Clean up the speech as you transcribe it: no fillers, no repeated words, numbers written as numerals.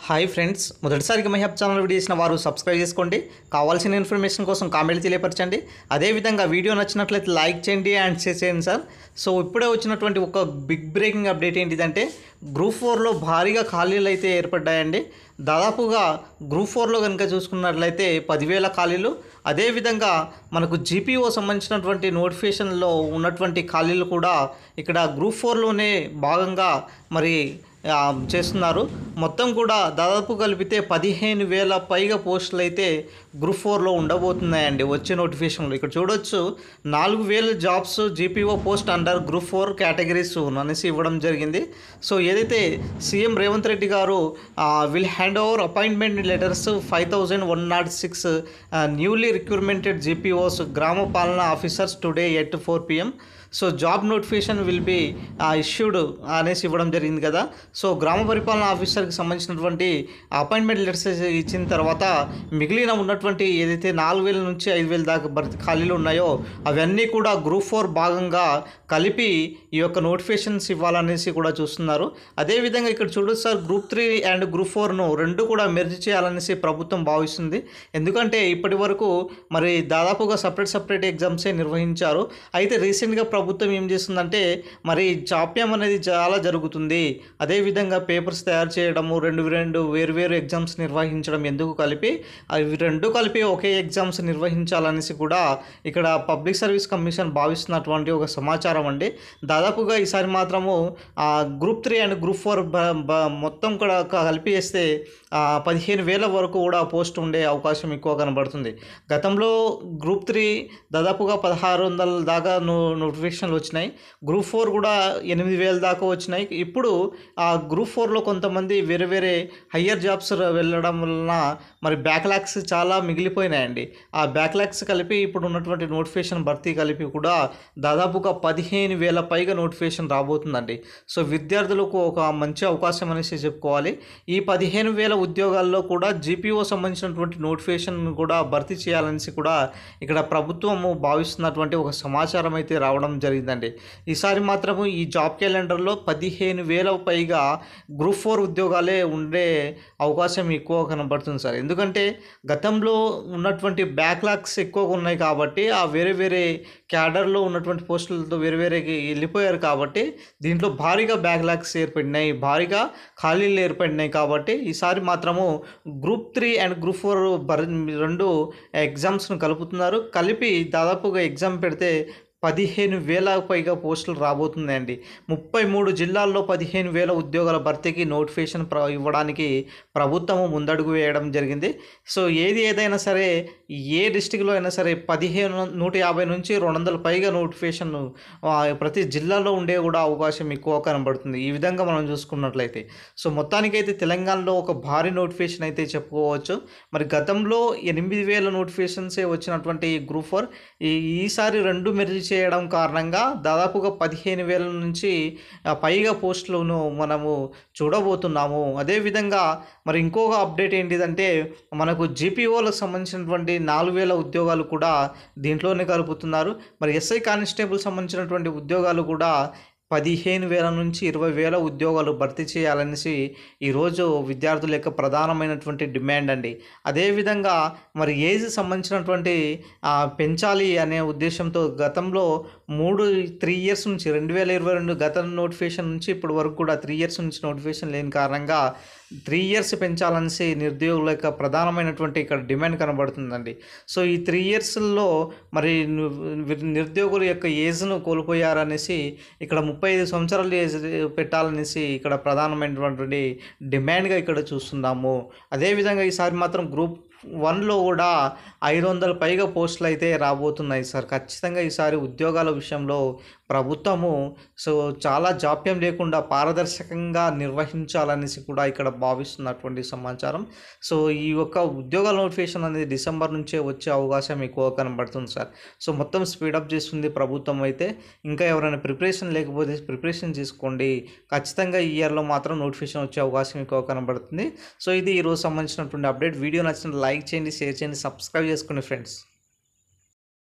Hi friends, మొదటిసారిగా మహిళ channel video చేసిన వారు సబ్స్క్రైబ్ చేసుకోండి. కావాల్సిన ఇన్ఫర్మేషన్ కోసం కామెంట్ తెలియపరచండి. అదేవిధంగా వీడియో నచ్చినట్లయితే లైక్ చేయండి అండ్ షేర్ చేయండి సార్. సో ఇప్పుడే వచ్చినటువంటి ఒక బిగ్ బ్రేకింగ్ అప్డేట్ ఏంటిదంటే గ్రూప్ 4లో భారీగా ఖాళీలు అయితే ఏర్పడ్డాయండి. దాదాపుగా గ్రూప్ 4లో కనుక చూసుకున్నట్లయితే 10,000 ఖాళీలు. అదేవిధంగా మనకు జీపీఓ సంబంధించినటువంటి నోటిఫికేషన్లో ఉన్నటువంటి ఖాళీలు కూడా ఇక్కడ గ్రూప్ 4లోనే భాగంగా మరి చేస్తున్నారు. మొత్తం కూడా దాదాపు కలిపితే 15,000 పైగా పోస్టులు అయితే గ్రూప్ 4లో ఉండబోతున్నాయండి వచ్చే నోటిఫికేషన్లో. ఇక్కడ చూడొచ్చు 4,000 jobs GPO post under group 4 categories అనేసి ఇవ్వడం జరిగింది. సో ఏదైతే సీఎం రేవంత్ రెడ్డి గారు will hand over appointment letters 5,106 newly recruitmented GPOs గ్రామ పాలనా officers today at 4 PM. So job notification will be issued అనేసి ఇవ్వడం జరిగింది కదా. సో గ్రామ పరిపాలన ఆఫీసర్కి సంబంధించినటువంటి అపాయింట్మెంట్ లెటర్స్ ఇచ్చిన తర్వాత మిగిలిన ఉన్నటువంటి ఏదైతే 4,000 నుంచి 5,000 దాకా భర్తీ ఖాళీలు ఉన్నాయో అవన్నీ కూడా గ్రూప్ 4 భాగంగా కలిపి ఈ యొక్క నోటిఫికేషన్స్ ఇవ్వాలనేసి కూడా చూస్తున్నారు. అదేవిధంగా ఇక్కడ చూడొచ్చు సార్, గ్రూప్ 3 అండ్ గ్రూప్ 4ను రెండు కూడా మెర్జ్ చేయాలనేసి ప్రభుత్వం భావిస్తుంది. ఎందుకంటే ఇప్పటి వరకు మరి దాదాపుగా సపరేట్ ఎగ్జామ్సే నిర్వహించారు. అయితే రీసెంట్గా ప్రభుత్వం ఏం చేస్తుందంటే మరి జాప్యం అనేది చాలా జరుగుతుంది. అదేవిధంగా పేపర్స్ తయారు చేయడము, రెండు వేరు ఎగ్జామ్స్ నిర్వహించడం ఎందుకు కలిపి అవి రెండు కలిపి ఒకే ఎగ్జామ్స్ నిర్వహించాలనేసి కూడా ఇక్కడ పబ్లిక్ సర్వీస్ కమిషన్ భావిస్తున్నటువంటి ఒక సమాచారం అండి. దాదాపుగా ఈసారి మాత్రము గ్రూప్ 3 అండ్ గ్రూప్ 4 మొత్తం కూడా కలిపి వేస్తే 15,000 వరకు కూడా పోస్ట్ ఉండే అవకాశం ఎక్కువ కనబడుతుంది. గతంలో గ్రూప్ 3 దాదాపుగా 1,600 దాకా నోటిఫికేషన్లు వచ్చినాయి. గ్రూప్ 4 కూడా 8,000 దాకా వచ్చినాయి. ఇప్పుడు ఆ గ్రూప్ 4లో కొంతమంది వేరే హయ్యర్ జాబ్స్ వెళ్ళడం వలన మరి బ్యాక్లాగ్స్ చాలా మిగిలిపోయినాయండి. ఆ బ్యాక్లాగ్స్ కలిపి ఇప్పుడు ఉన్నటువంటి నోటిఫికేషన్ భర్తీ కలిపి కూడా దాదాపుగా 15,000 పైగా నోటిఫికేషన్ రాబోతుందండి. సో విద్యార్థులకు ఒక మంచి అవకాశం అనేసి చెప్పుకోవాలి. ఈ 15,000 ఉద్యోగాల్లో కూడా జీపీఓ సంబంధించినటువంటి నోటిఫికేషన్ కూడా భర్తీ చేయాలనేసి కూడా ఇక్కడ ప్రభుత్వము భావిస్తున్నటువంటి ఒక సమాచారం అయితే రావడం జరిగిందండి. ఈసారి మాత్రము ఈ జాబ్ క్యాలెండర్లో 15,000 పైగా గ్రూప్ 4 ఉద్యోగాలే ఉండే అవకాశం ఎక్కువ కనబడుతుంది సార్. ఎందుకంటే గతంలో ఉన్నటువంటి బ్యాక్లాగ్స్ ఎక్కువగా ఉన్నాయి కాబట్టి ఆ వేరే క్యాడర్లో ఉన్నటువంటి పోస్టులతో వేరేకి వెళ్ళిపోయారు కాబట్టి దీంట్లో భారీగా బ్యాక్లాగ్స్ ఏర్పడినాయి, భారీగా ఖాళీలు ఏర్పడినాయి. కాబట్టి ఈసారి మాత్రము గ్రూప్ 3 అండ్ గ్రూప్ 4 రెండు ఎగ్జామ్స్ను కలుపుతున్నారు. కలిపి దాదాపుగా ఎగ్జామ్ పెడితే 15,000 పైగా పోస్టులు రాబోతున్నాయండి. 33 జిల్లాల్లో 15,000 ఉద్యోగాల భర్తీకి నోటిఫికేషన్ ఇవ్వడానికి ప్రభుత్వము ముందడుగు వేయడం జరిగింది. సో ఏదైనా సరే ఏ డిస్టిక్లో అయినా సరే 150 నుంచి 200 పైగా నోటిఫికేషన్ ప్రతి జిల్లాలో ఉండే కూడా అవకాశం ఎక్కువ కనబడుతుంది ఈ విధంగా మనం చూసుకున్నట్లయితే. సో మొత్తానికైతే తెలంగాణలో ఒక భారీ నోటిఫికేషన్ అయితే చెప్పుకోవచ్చు. మరి గతంలో 8,000 నోటిఫికేషన్సే వచ్చినటువంటి గ్రూప్ 4 ఈసారి రెండు మెరిచి చేయడం కారణంగా దాదాపుగా 15,000 నుంచి పైగా పోస్టులను మనము చూడబోతున్నాము. అదేవిధంగా మరి ఇంకొక అప్డేట్ ఏంటిదంటే మనకు జీపీఓలకు సంబంధించినటువంటి 4,000 ఉద్యోగాలు కూడా దీంట్లోనే కలుపుతున్నారు. మరి ఎస్ఐ కానిస్టేబుల్ సంబంధించినటువంటి ఉద్యోగాలు కూడా 15,000 నుంచి 20,000 ఉద్యోగాలు భర్తీ చేయాలనేసి ఈరోజు విద్యార్థుల యొక్క ప్రధానమైనటువంటి డిమాండ్ అండి. అదేవిధంగా మరి ఏజ్ సంబంధించినటువంటి పెంచాలి అనే ఉద్దేశంతో గతంలో 3 ఇయర్స్ నుంచి 2022 గత నోటిఫికేషన్ నుంచి ఇప్పటి వరకు కూడా 3 ఇయర్స్ నుంచి నోటిఫికేషన్ లేని కారణంగా 3 ఇయర్స్ పెంచాలనేసి నిరుద్యోగుల యొక్క ప్రధానమైనటువంటి ఇక్కడ డిమాండ్ కనబడుతుందండి. సో ఈ 3 ఇయర్స్లో మరి నిరుద్యోగుల యొక్క ఏజ్ను కోల్పోయారనేసి ఇక్కడ 35 సంవత్సరాలు ఏజ్ పెట్టాలనేసి ఇక్కడ ప్రధానమైనటువంటి డిమాండ్గా ఇక్కడ చూస్తున్నాము. అదేవిధంగా ఈసారి మాత్రం గ్రూప్ 1లో కూడా 500 పైగా పోస్టులు అయితే రాబోతున్నాయి సార్. ఖచ్చితంగా ఈసారి ఉద్యోగాల విషయంలో ప్రభుత్వము చాలా జాప్యం లేకుండా పారదర్శకంగా నిర్వహించాలనేసి కూడా ఇక్కడ భావిస్తున్నటువంటి సమాచారం. సో ఈ యొక్క ఉద్యోగాల నోటిఫికేషన్ అనేది డిసెంబర్ నుంచే వచ్చే అవకాశం ఎక్కువ కనబడుతుంది సార్. సో మొత్తం స్పీడప్ చేస్తుంది ప్రభుత్వం అయితే. ఇంకా ఎవరైనా ప్రిపరేషన్ లేకపోతే ప్రిపరేషన్ చేసుకోండి. ఖచ్చితంగా ఈ ఇయర్లో మాత్రం నోటిఫికేషన్ వచ్చే అవకాశం ఎక్కువ కనబడుతుంది. సో ఇది ఈరోజు సంబంధించినటువంటి అప్డేట్. వీడియో నచ్చిన లైక్ చేయండి, షేర్ చేయండి, సబ్స్క్రైబ్ చేసుకోండి ఫ్రెండ్స్.